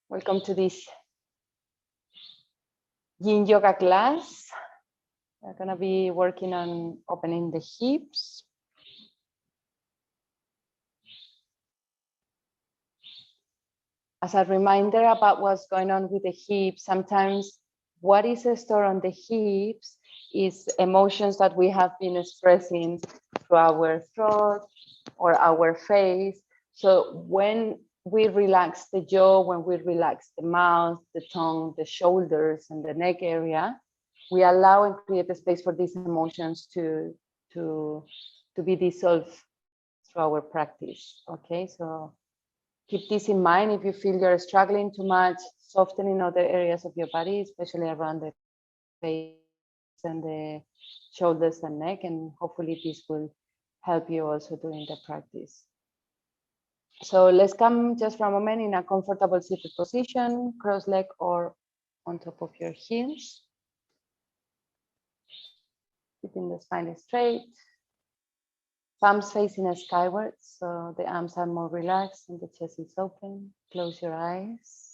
Welcome to this Yin Yoga class. We're going to be working on opening the hips. As a reminder about what's going on with the hips, sometimes what is stored on the hips is emotions that we have been expressing through our throat or our face. So when we relax the jaw, when we relax the mouth, the tongue, the shoulders, and the neck area, we allow and create a space for these emotions to be dissolved through our practice. Okay, so keep this in mind. If you feel you're struggling too much, soften in other areas of your body, especially around the face and the shoulders and neck, and hopefully this will help you also during the practice. So let's come just for a moment in a comfortable seated position, cross-leg or on top of your heels. Keeping the spine straight. Palms facing skyward, so the arms are more relaxed and the chest is open. Close your eyes.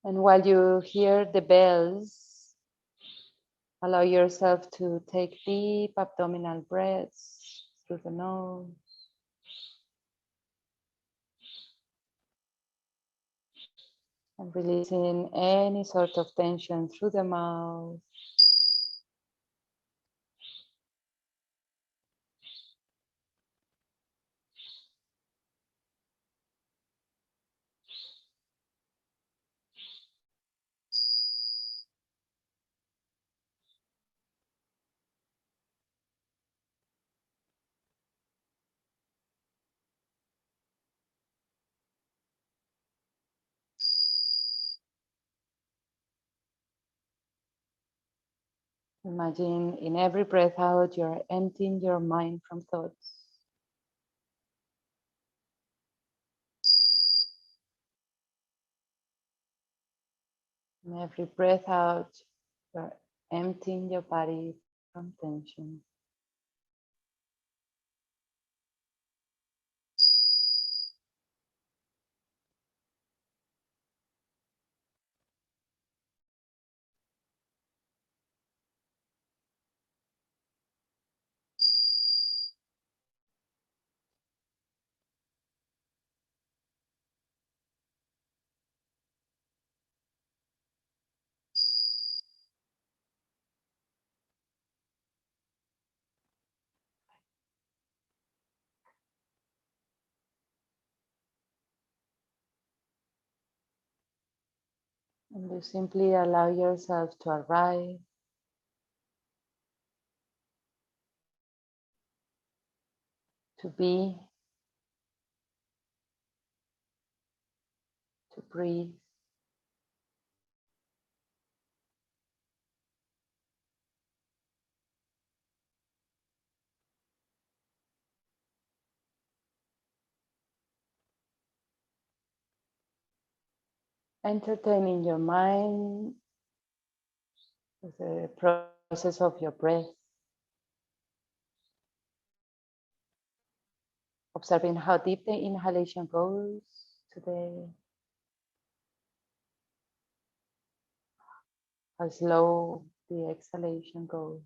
And while you hear the bells, allow yourself to take deep abdominal breaths through the nose. And releasing any sort of tension through the mouth. Imagine in every breath out, you're emptying your mind from thoughts. In every breath out, you're emptying your body from tension. And you simply allow yourself to arrive to be, to breathe. Entertaining your mind with the process of your breath. Observing how deep the inhalation goes today. How slow the exhalation goes.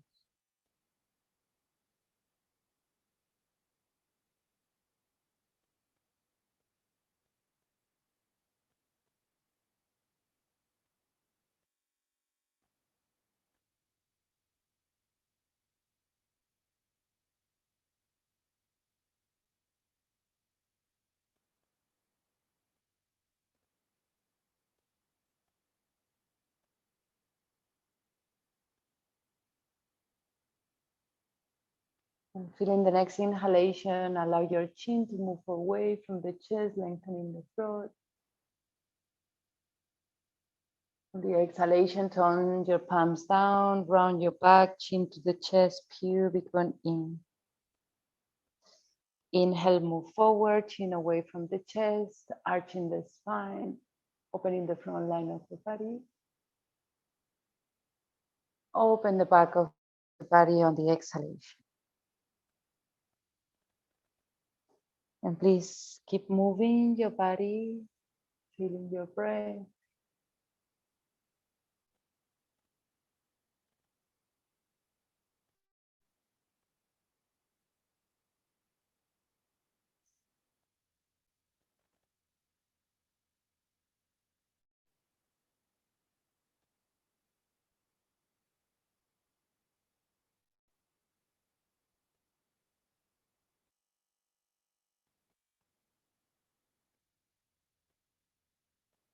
And feeling the next inhalation, allow your chin to move away from the chest, lengthening the throat. On the exhalation, turn your palms down, round your back, chin to the chest, pubic bone in. Inhale, move forward, chin away from the chest, arching the spine. Opening the front line of the body. Open the back of the body on the exhalation. And please keep moving your body, feeling your breath.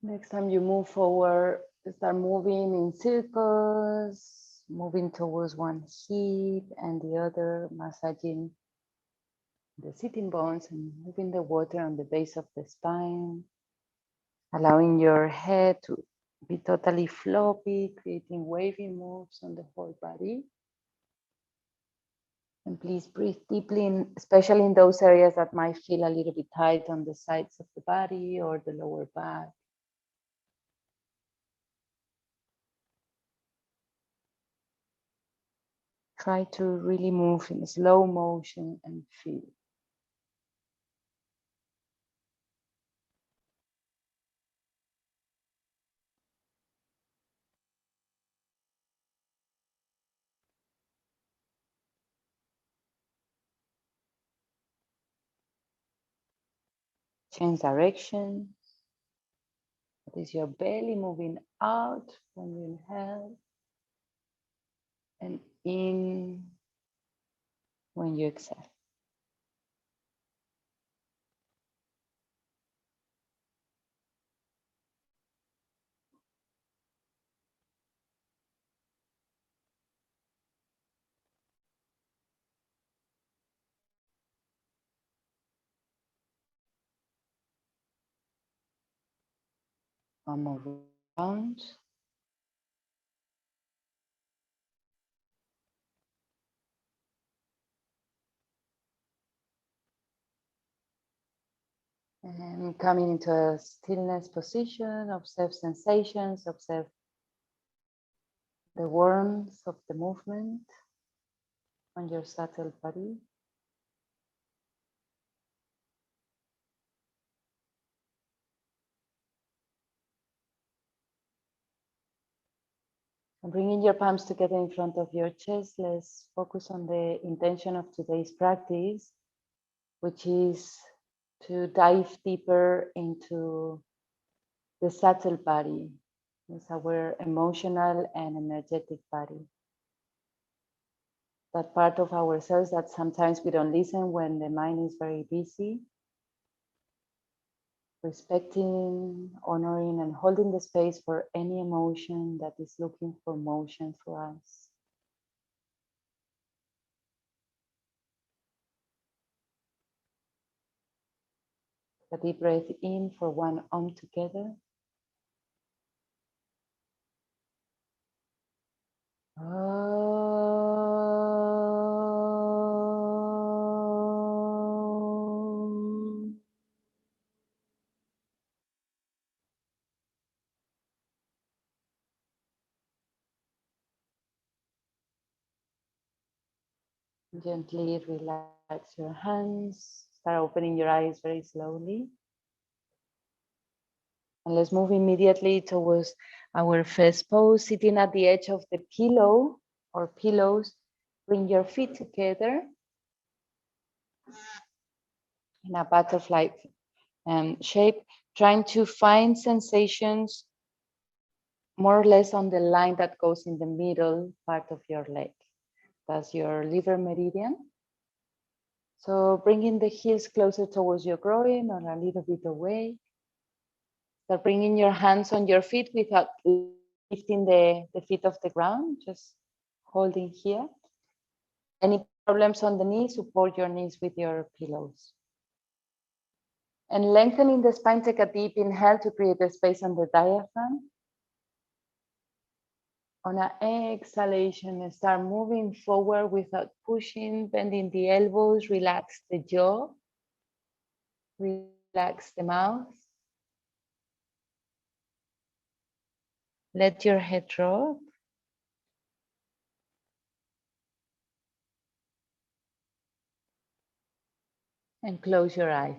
Next time you move forward, start moving in circles, moving towards one hip and the other, massaging the sitting bones and moving the water on the base of the spine, allowing your head to be totally floppy, creating wavy moves on the whole body. And please breathe deeply, especially in those areas that might feel a little bit tight on the sides of the body or the lower back. Try to really move in slow motion and feel. Change direction. That is your belly moving out when you inhale and in when you exhale. One more round. And coming into a stillness position, observe sensations, observe the warmth of the movement on your subtle body. And bringing your palms together in front of your chest, let's focus on the intention of today's practice, which is to dive deeper into the subtle body. It's our emotional and energetic body. That part of ourselves that sometimes we don't listen when the mind is very busy. Respecting, honoring, and holding the space for any emotion that is looking for motion for us. A deep breath in for one arm together. Gently relax your hands. Start opening your eyes very slowly. And let's move immediately towards our first pose, sitting at the edge of the pillow or pillows. Bring your feet together in a butterfly shape, trying to find sensations more or less on the line that goes in the middle part of your leg. That's your liver meridian. So bringing the heels closer towards your groin or a little bit away. Start bringing your hands on your feet without lifting the feet off the ground, just holding here. Any problems on the knees, support your knees with your pillows. And lengthening the spine, take a deep inhale to create a space on the diaphragm. On an exhalation, start moving forward without pushing, bending the elbows, relax the jaw, relax the mouth. Let your head drop. And close your eyes.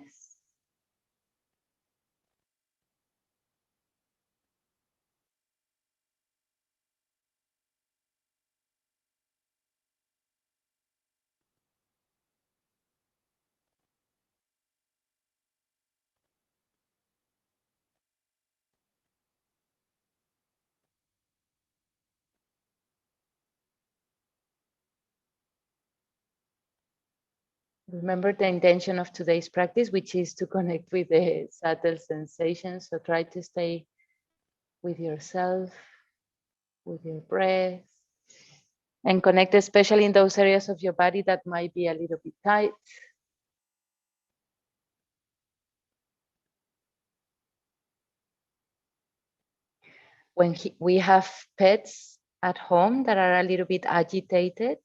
Remember the intention of today's practice, which is to connect with the subtle sensations. So try to stay with yourself, with your breath, and connect especially in those areas of your body that might be a little bit tight. When we have pets at home that are a little bit agitated,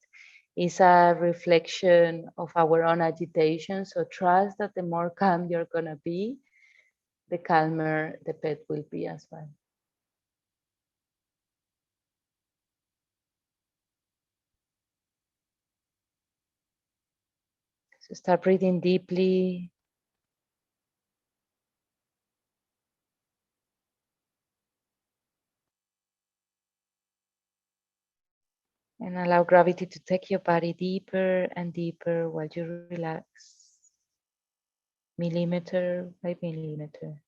is a reflection of our own agitation. So trust that the more calm you're gonna be, the calmer the pet will be as well. So start breathing deeply. And allow gravity to take your body deeper and deeper while you relax, millimeter by millimeter.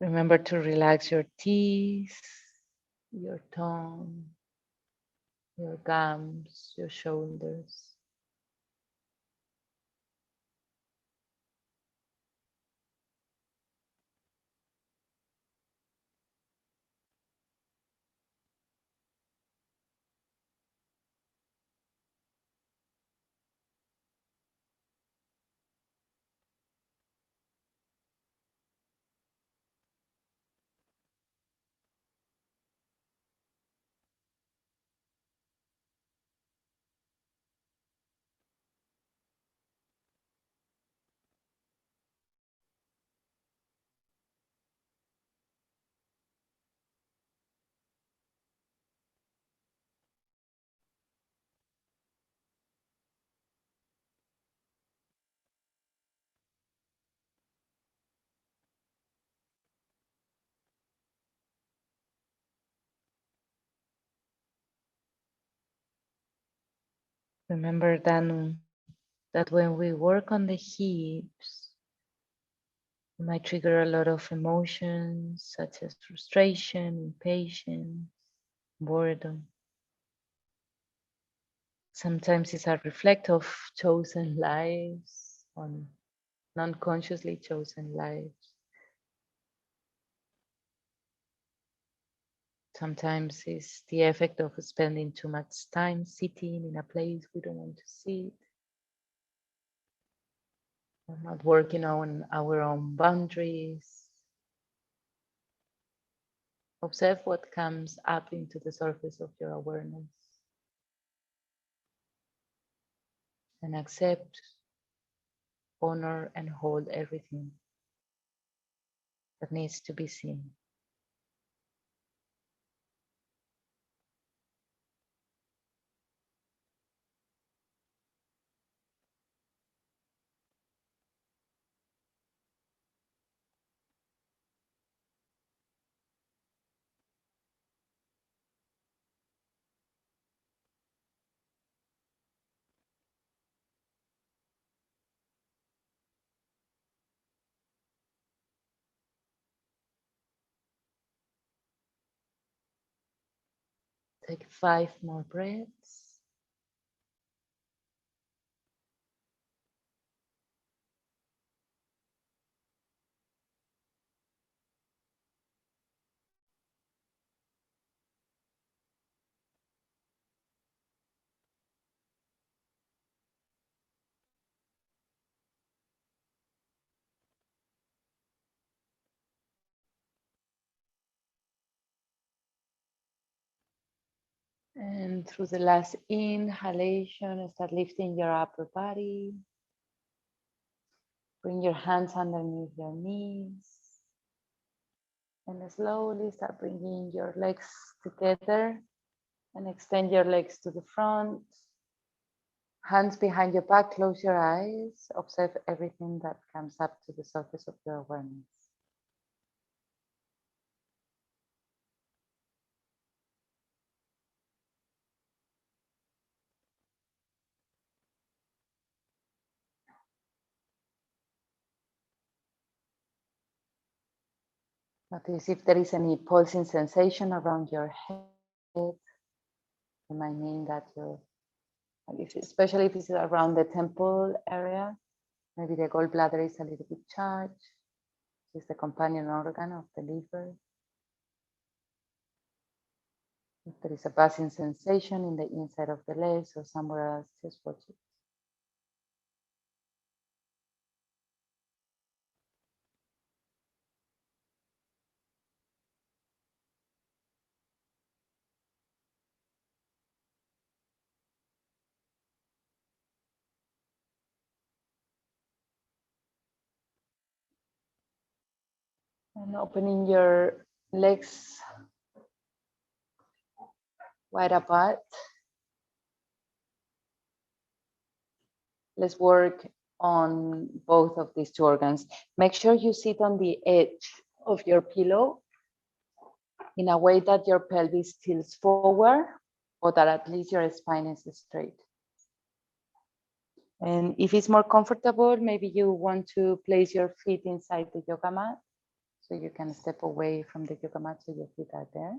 Remember to relax your teeth, your tongue, your gums, your shoulders. Remember then that when we work on the hips, we might trigger a lot of emotions such as frustration, impatience, boredom. Sometimes it's a reflect of chosen lives, on non-consciously chosen lives. Sometimes it's the effect of spending too much time sitting in a place we don't want to sit, or not working on our own boundaries. Observe what comes up into the surface of your awareness and accept, honor, and hold everything that needs to be seen. Take 5 more breaths. And through the last inhalation, start lifting your upper body. Bring your hands underneath your knees. And slowly start bringing your legs together and extend your legs to the front. Hands behind your back, close your eyes. Observe everything that comes up to the surface of your awareness. Notice if there is any pulsing sensation around your head, reminding that especially if it's around the temple area, maybe the gallbladder is a little bit charged. It's the companion organ of the liver. If there is a buzzing sensation in the inside of the legs or somewhere else, just watch it. And opening your legs wide apart. Let's work on both of these two organs. Make sure you sit on the edge of your pillow in a way that your pelvis tilts forward or that at least your spine is straight. And if it's more comfortable, maybe you want to place your feet inside the yoga mat. So you can step away from the yoga mat so your feet are there.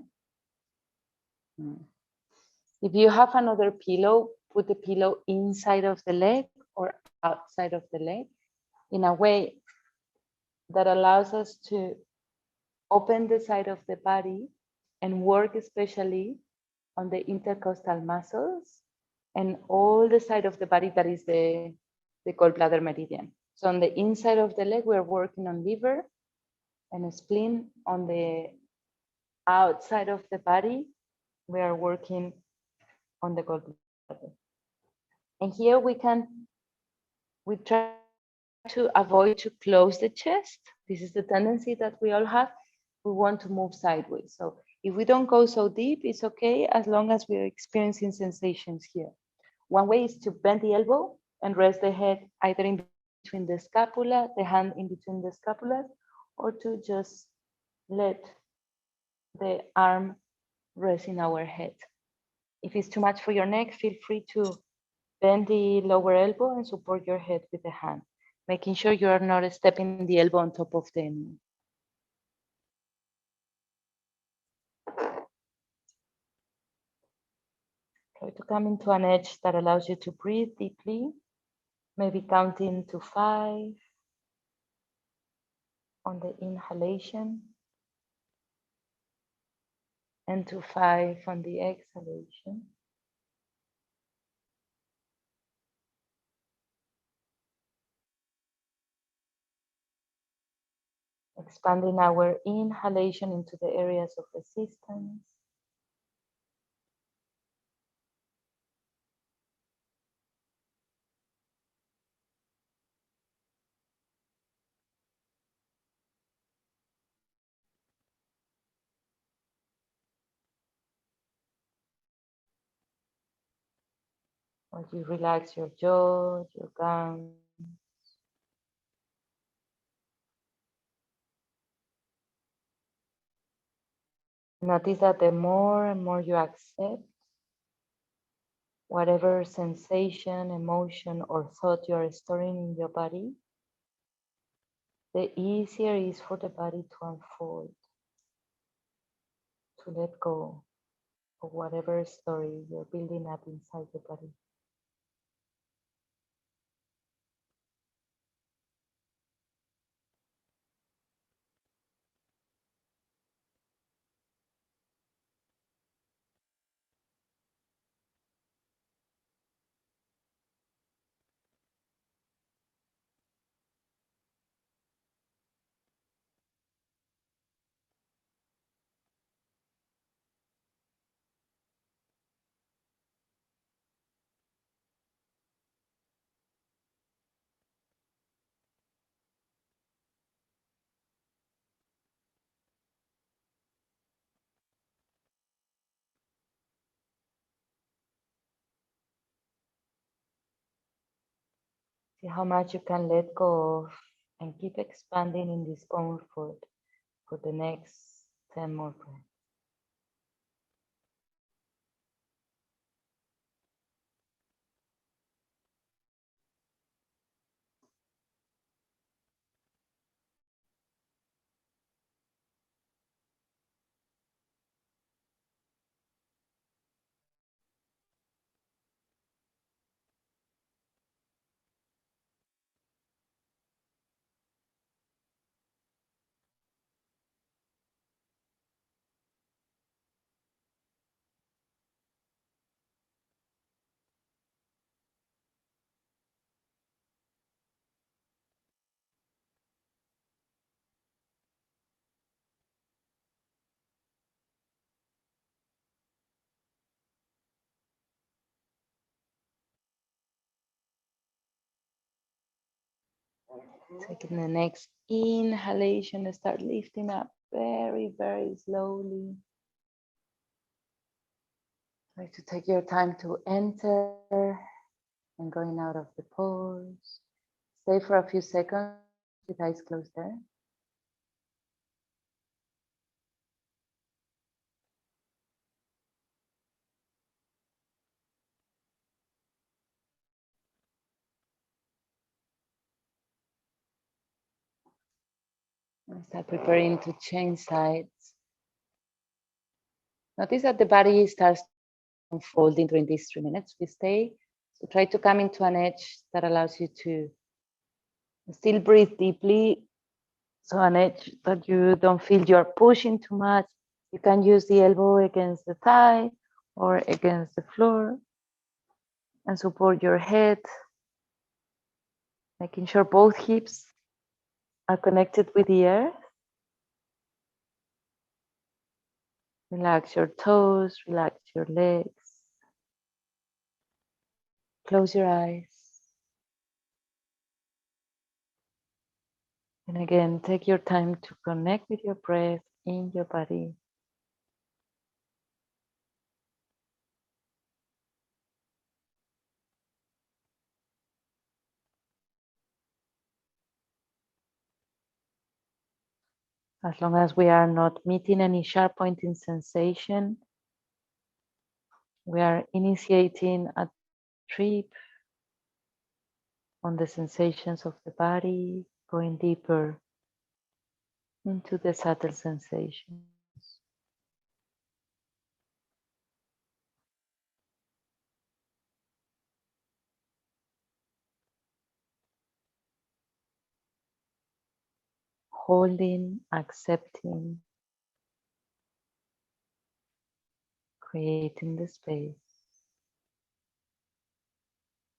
If you have another pillow, put the pillow inside of the leg or outside of the leg in a way that allows us to open the side of the body and work especially on the intercostal muscles and all the side of the body that is the gallbladder meridian. So on the inside of the leg, we're working on liver and spleen. On the outside of the body, we are working on the gallbladder. And here we try to avoid to close the chest. This is the tendency that we all have. We want to move sideways. So if we don't go so deep, it's okay as long as we're experiencing sensations here. One way is to bend the elbow and rest the head either in between the scapula, the hand in between the scapulas, or to just let the arm rest in our head. If it's too much for your neck, feel free to bend the lower elbow and support your head with the hand, making sure you are not stepping the elbow on top of the knee. Try to come into an edge that allows you to breathe deeply, maybe counting to 5 on the inhalation and to 5 on the exhalation. Expanding our inhalation into the areas of resistance. Or you relax your jaw, your gums. Notice that the more and more you accept whatever sensation, emotion, or thought you are storing in your body, the easier it is for the body to unfold, to let go of whatever story you're building up inside your body. See how much you can let go of and keep expanding in discomfort for the next 10 more breaths. Taking the next inhalation, start lifting up very, very slowly. Try to take your time to enter and going out of the pose. Stay for a few seconds with eyes closed there. And start preparing to change sides. Notice that the body starts unfolding during these 3 minutes. We stay. So try to come into an edge that allows you to still breathe deeply. So an edge that you don't feel you're pushing too much. You can use the elbow against the thigh or against the floor and support your head, making sure both hips are connected with the earth. Relax your toes, relax your legs. Close your eyes. And again, take your time to connect with your breath in your body. As long as we are not meeting any sharp pointing sensation, we are initiating a trip on the sensations of the body, going deeper into the subtle sensations. Holding, accepting, creating the space,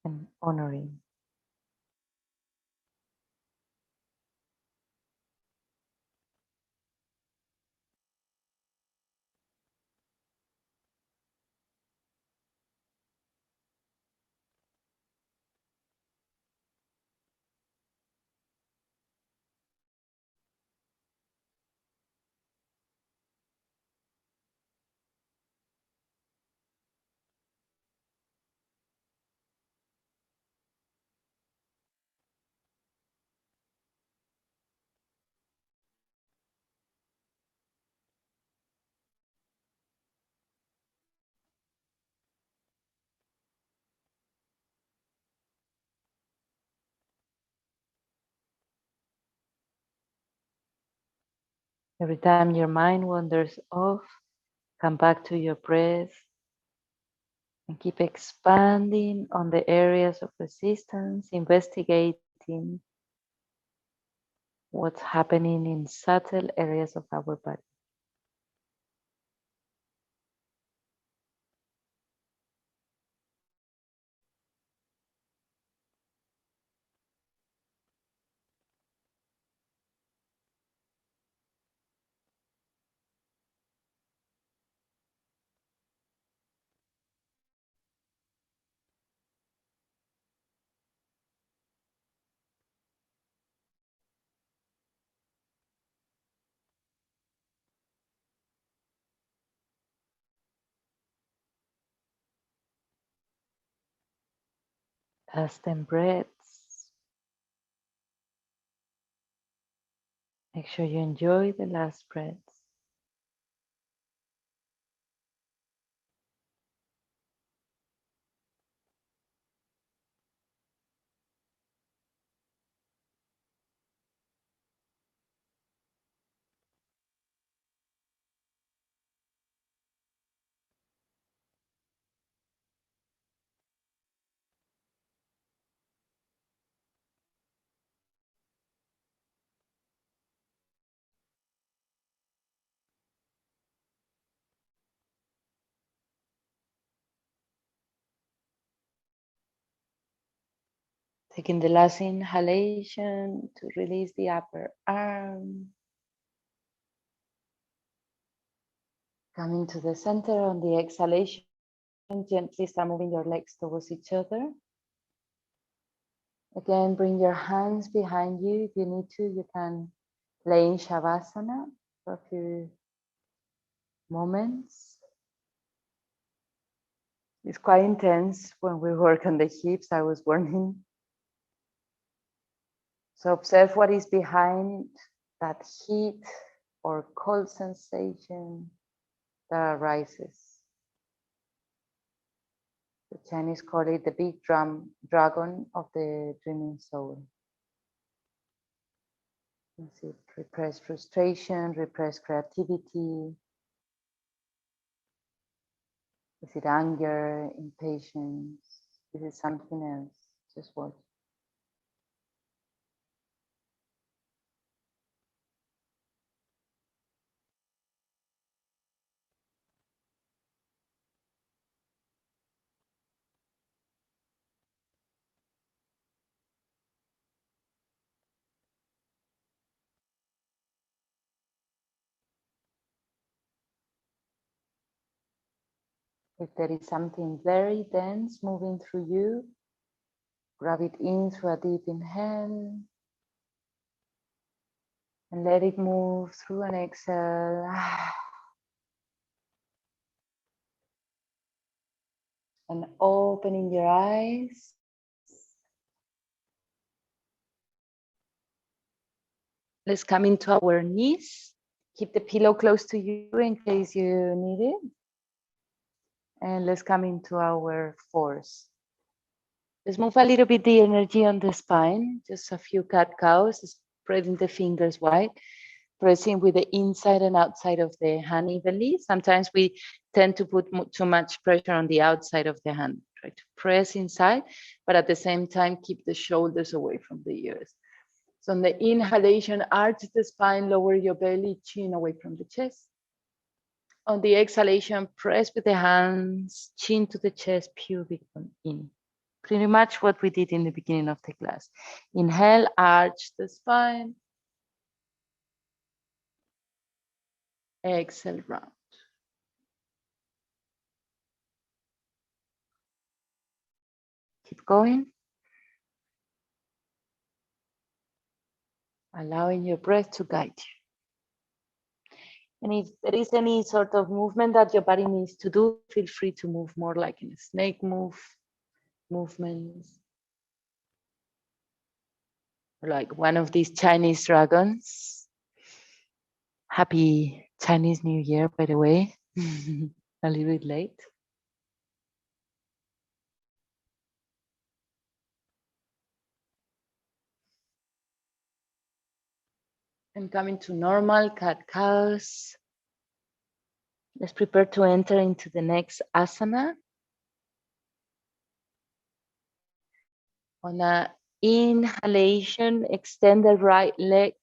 and honoring. Every time your mind wanders off, come back to your breath and keep expanding on the areas of resistance, investigating what's happening in subtle areas of our body. Last 10 breaths. Make sure you enjoy the last breaths. Taking the last inhalation to release the upper arm. Coming to the center on the exhalation, gently start moving your legs towards each other. Again, bring your hands behind you. If you need to, you can lay in Shavasana for a few moments. It's quite intense when we work on the hips, I was warning. So observe what is behind that heat or cold sensation that arises. The Chinese call it the big dragon of the dreaming soul. Is it repressed frustration, repressed creativity? Is it anger, impatience? Is it something else? Just watch. If there is something very dense moving through you, grab it in through a deep inhale and let it move through an exhale. And opening your eyes. Let's come into our knees. Keep the pillow close to you in case you need it. And let's come into our fours. Let's move a little bit the energy on the spine. Just a few cat-cows, spreading the fingers wide, pressing with the inside and outside of the hand evenly. Sometimes we tend to put too much pressure on the outside of the hand. Try to press inside, but at the same time, keep the shoulders away from the ears. So on the inhalation, arch the spine, lower your belly, chin away from the chest. On the exhalation, press with the hands, chin to the chest, pubic bone in. Pretty much what we did in the beginning of the class. Inhale, arch the spine. Exhale, round. Keep going. Allowing your breath to guide you. And if there is any sort of movement that your body needs to do, feel free to move more like in a snake movements. Like one of these Chinese dragons. Happy Chinese New Year, by the way. A little bit late. And coming to normal cat-cows. Let's prepare to enter into the next asana. On an inhalation, extend the right leg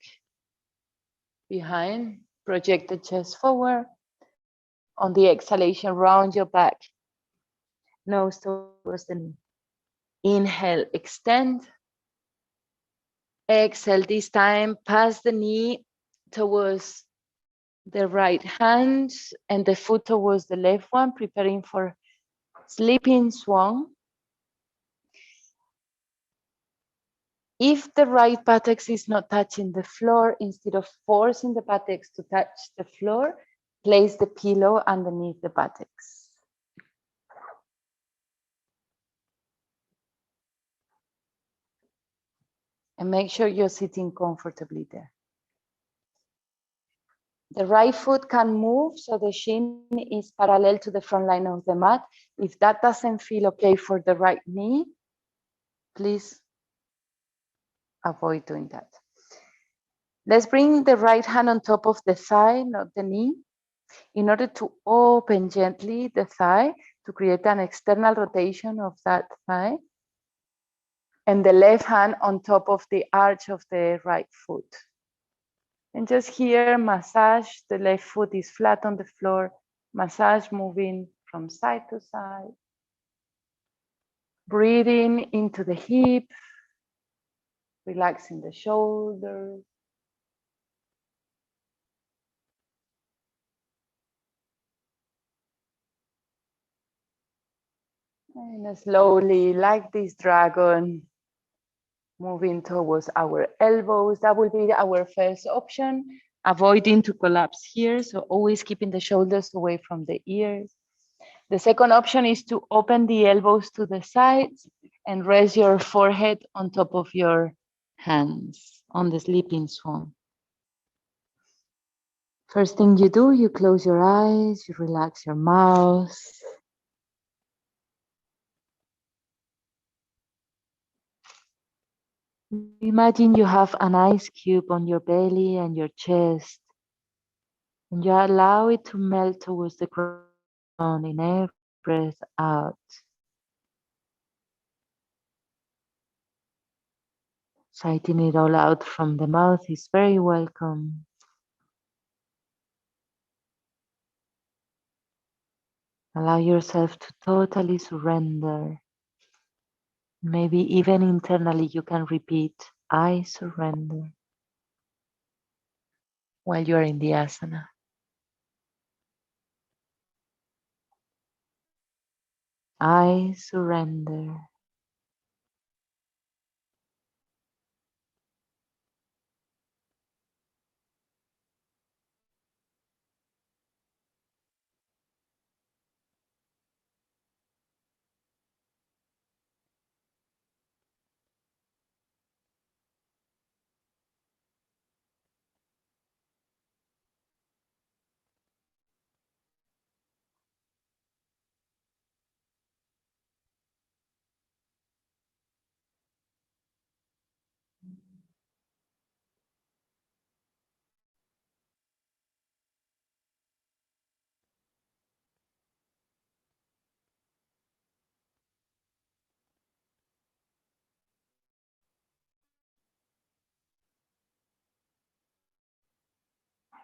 behind, project the chest forward. On the exhalation, round your back, nose towards the knee. Inhale, extend. Exhale, this time, pass the knee towards the right hand and the foot towards the left one, preparing for sleeping swan. If the right buttocks is not touching the floor, instead of forcing the buttocks to touch the floor, place the pillow underneath the buttocks. And make sure you're sitting comfortably there. The right foot can move, so the shin is parallel to the front line of the mat. If that doesn't feel okay for the right knee, please avoid doing that. Let's bring the right hand on top of the thigh, not the knee, in order to open gently the thigh to create an external rotation of that thigh. And the left hand on top of the arch of the right foot. And just here, massage, the left foot is flat on the floor, massage moving from side to side. Breathing into the hip, relaxing the shoulders. And slowly, like this dragon, moving towards our elbows. That will be our first option. Avoiding to collapse here, so always keeping the shoulders away from the ears. The second option is to open the elbows to the sides and rest your forehead on top of your hands on the sleeping swan. First thing you do, you close your eyes, you relax your mouth. Imagine you have an ice cube on your belly and your chest, and you allow it to melt towards the ground in every breath out. Sighting it all out from the mouth is very welcome. Allow yourself to totally surrender. Maybe even internally you can repeat, I surrender, while you are in the asana. I surrender.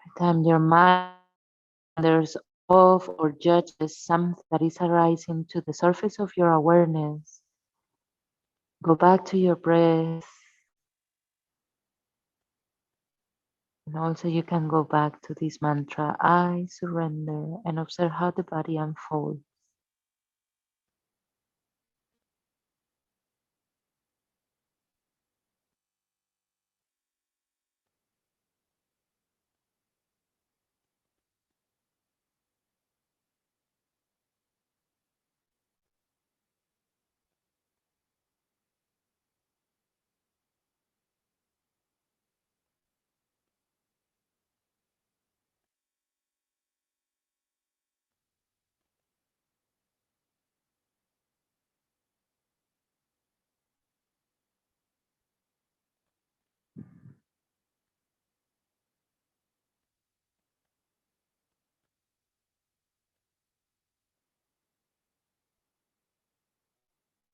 Every time your mind wanders off or judges something that is arising to the surface of your awareness, go back to your breath. And also you can go back to this mantra, I surrender, and observe how the body unfolds.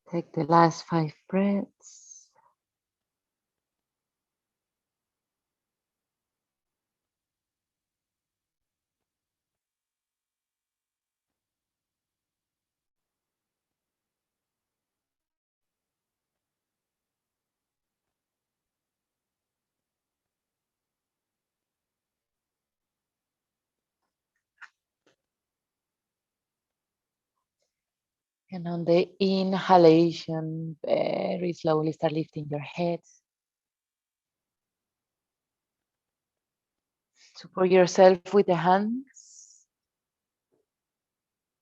Take the last 5 breaths. And on the inhalation, very slowly start lifting your head. Support yourself with the hands.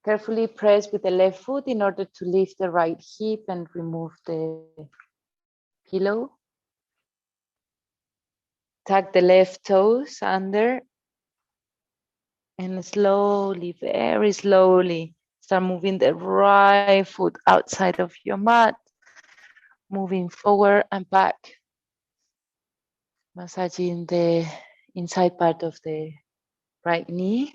Carefully press with the left foot in order to lift the right hip and remove the pillow. Tuck the left toes under And slowly, very slowly, start moving the right foot outside of your mat, moving forward and back, massaging the inside part of the right knee.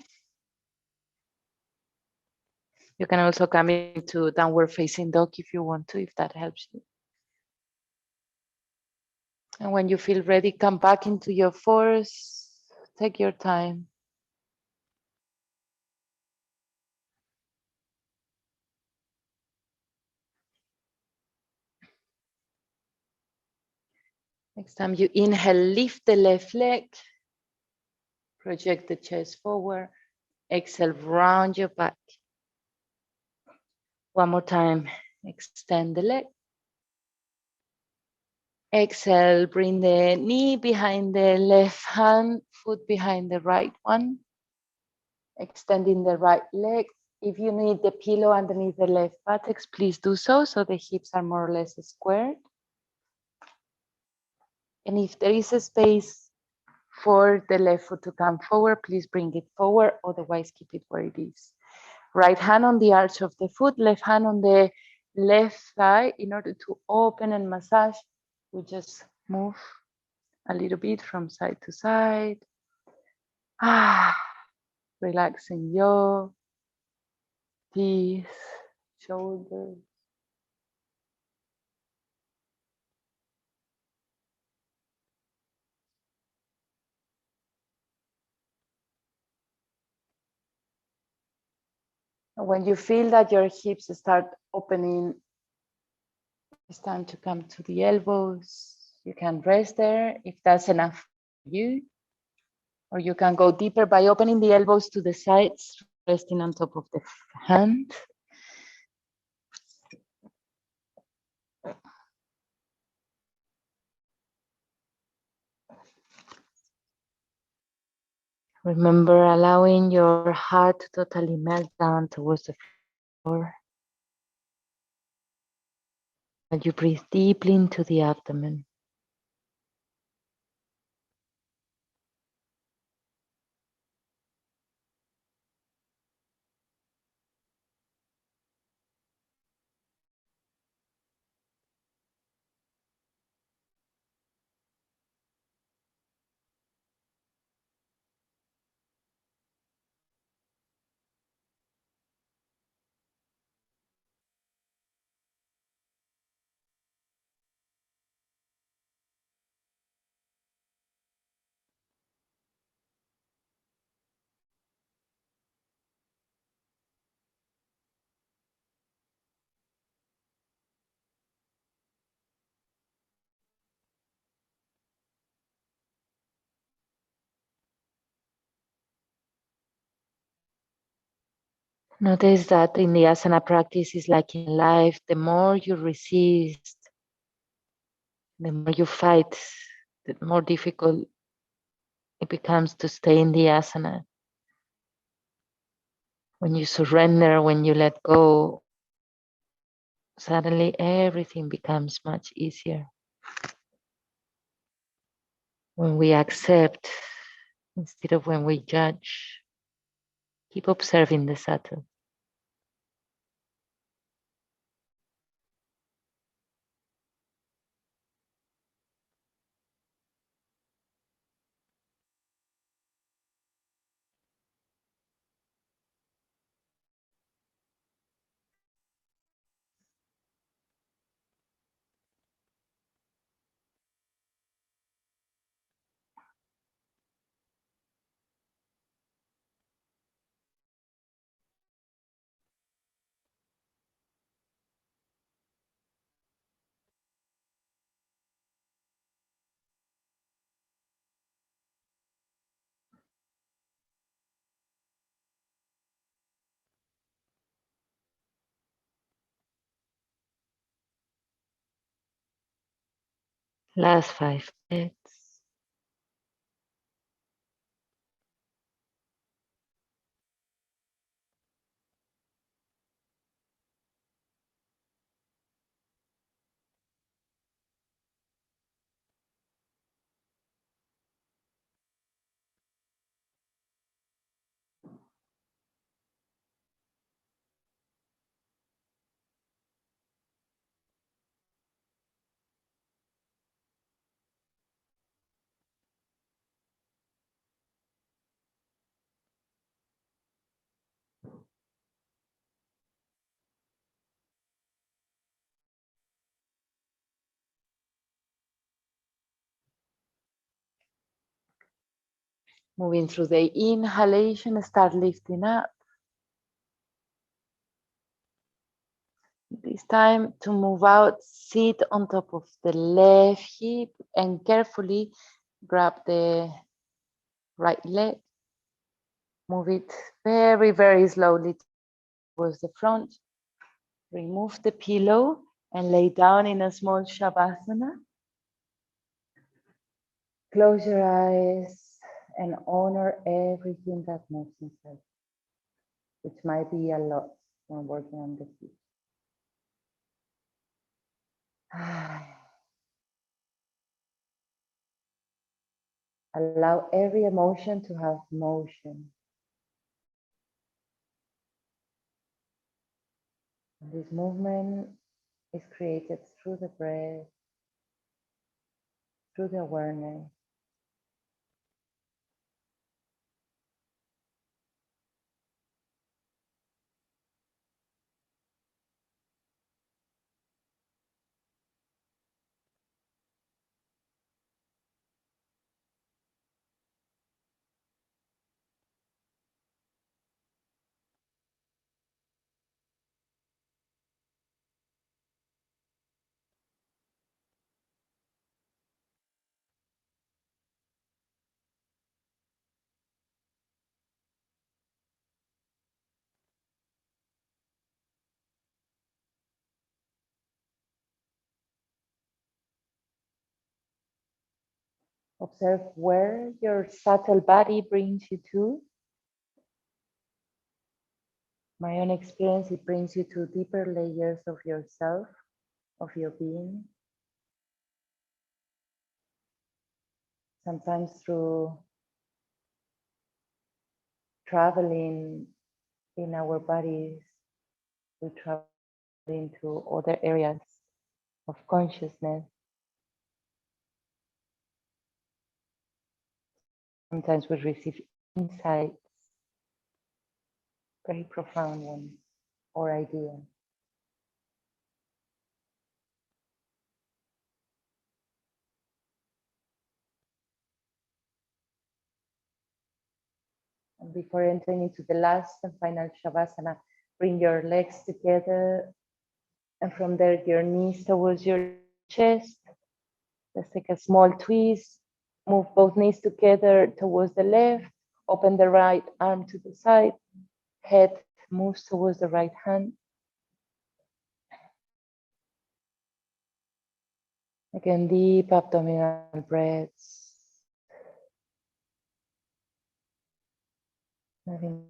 You can also come into downward facing dog if you want to, if that helps you. And when you feel ready, come back into your force. Take your time. Next time you inhale, lift the left leg, project the chest forward. Exhale, round your back. One more time, extend the leg. Exhale, bring the knee behind the left hand, foot behind the right one. Extending the right leg. If you need the pillow underneath the left buttocks, please do so, so the hips are more or less squared. And if there is a space for the left foot to come forward, please bring it forward, otherwise keep it where it is. Right hand on the arch of the foot, left hand on the left thigh. In order to open and massage, we just move a little bit from side to side. Relaxing jaw, teeth, shoulders. When you feel that your hips start opening, it's time to come to the elbows. You can rest there if that's enough for you. Or you can go deeper by opening the elbows to the sides, resting on top of the hand. Remember allowing your heart to totally melt down towards the floor. And you breathe deeply into the abdomen. Notice that in the asana practice is like in life, the more you resist, the more you fight, the more difficult it becomes to stay in the asana. When you surrender, when you let go, suddenly everything becomes much easier. When we accept instead of when we judge, keep observing the subtle. Last 5 minutes. Moving through the inhalation, start lifting up. This time to move out, sit on top of the left hip and carefully grab the right leg. Move it very, very slowly towards the front. Remove the pillow and lay down in a small shavasana. Close your eyes and honor everything that moves inside, which might be a lot when working on the feet. Allow every emotion to have motion. And this movement is created through the breath, through the awareness. Observe where your subtle body brings you to. My own experience, it brings you to deeper layers of yourself, of your being. Sometimes through traveling in our bodies, we travel into other areas of consciousness. Sometimes we receive insights, very profound ones, or ideas. And before entering into the last and final Shavasana, bring your legs together, and from there your knees towards your chest. Let's take a small twist. Move both knees together towards the left. Open the right arm to the side. Head moves towards the right hand. Again, deep abdominal breaths. Letting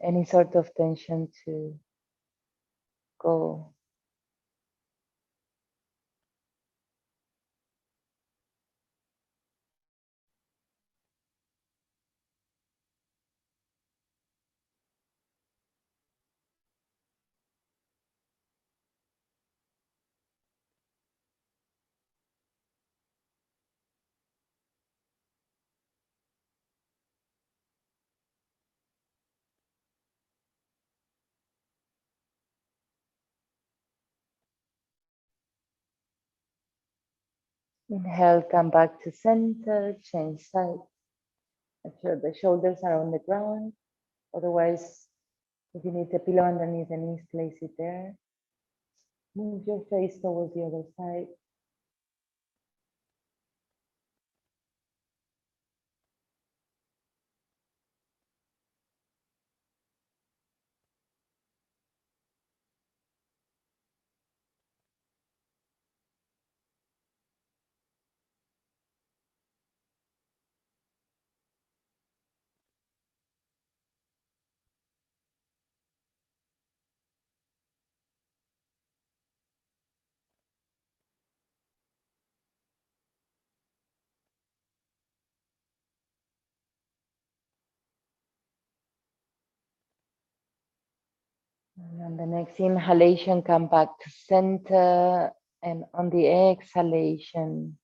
any sort of tension to go. Inhale, come back to center, change side. Make sure the shoulders are on the ground. Otherwise, if you need the pillow underneath the knees, place it there. Move your face towards the other side. And on the next inhalation, come back to center. And on the exhalation,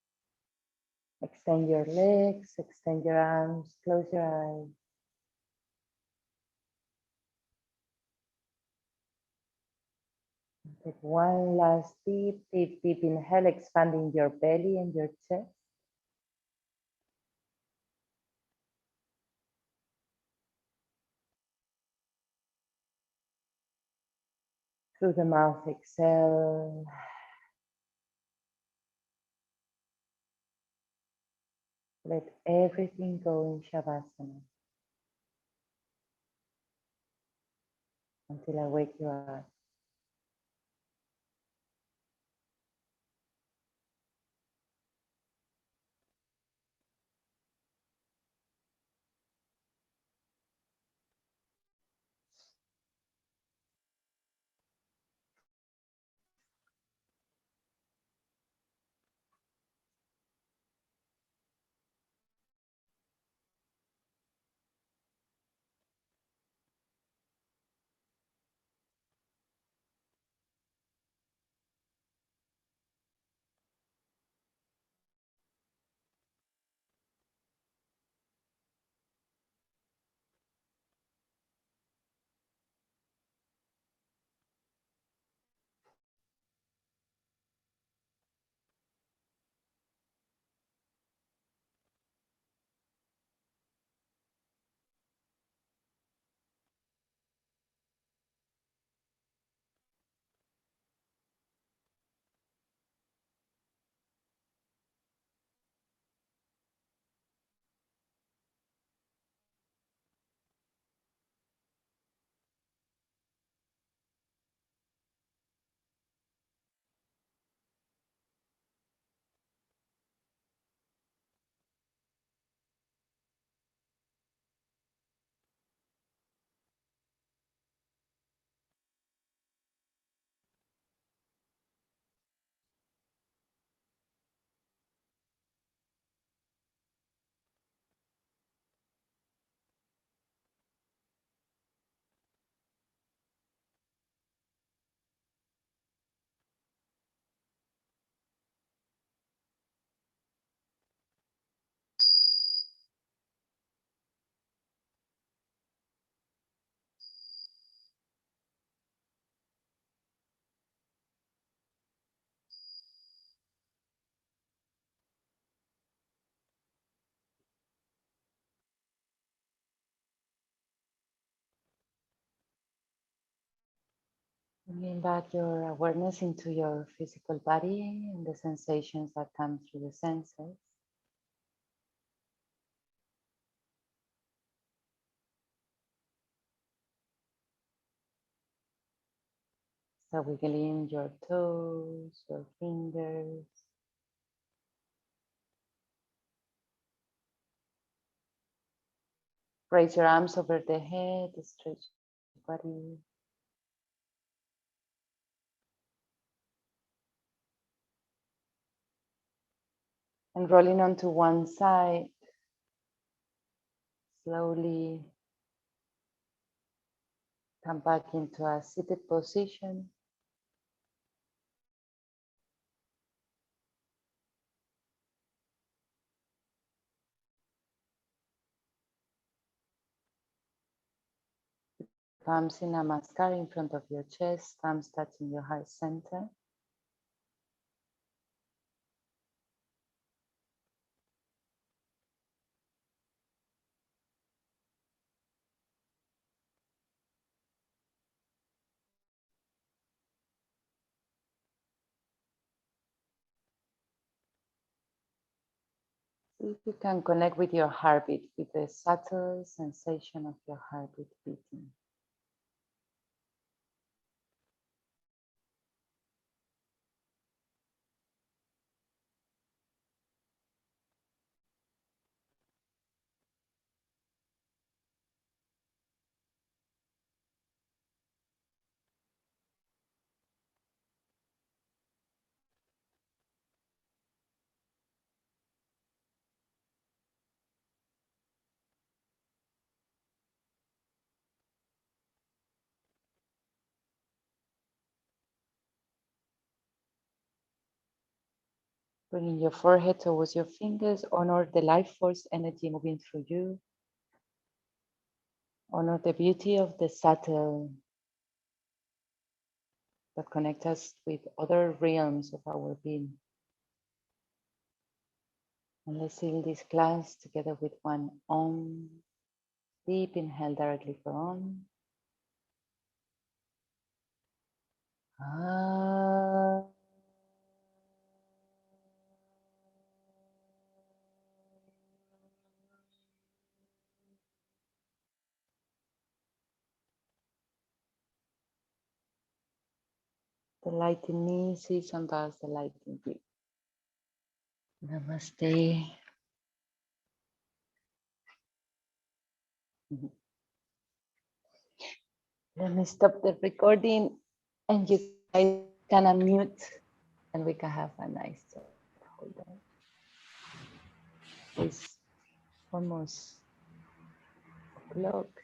extend your legs, extend your arms, close your eyes. Take one last deep, deep, deep inhale, expanding your belly and your chest. Through the mouth, exhale. Let everything go in Shavasana until I wake you up. Bringing back your awareness into your physical body and the sensations that come through the senses. So wiggling your toes, your fingers. Raise your arms over the head, stretch your body. And rolling onto one side, slowly come back into a seated position. Palms in Namaskar in front of your chest, thumbs touching your heart center. See if you can connect with your heartbeat, with the subtle sensation of your heartbeat beating. Bringing your forehead towards your fingers, honor the life force energy moving through you. Honor the beauty of the subtle that connect us with other realms of our being. And let's seal this class together with one Om. Deep inhale directly for Om. Ah. The light in me sees and does the light in you. Namaste. Let me stop the recording and you guys can unmute and we can have a nice chat. Hold on. It's almost o'clock.